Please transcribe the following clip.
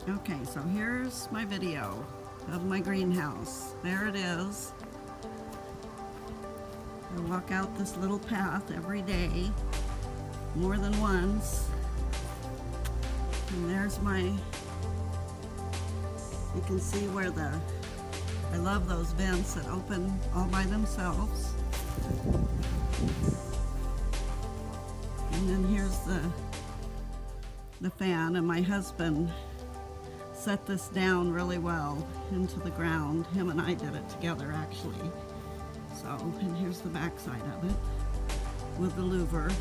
Okay, so here's my video of my greenhouse. There it is. I walk out this little path every day, more than once. And there's my, you can see where I love those vents that open all by themselves. And then here's the fan, and my husband set this down really well into the ground. Him and I did it together, actually. So, and here's the back side of it with the louver.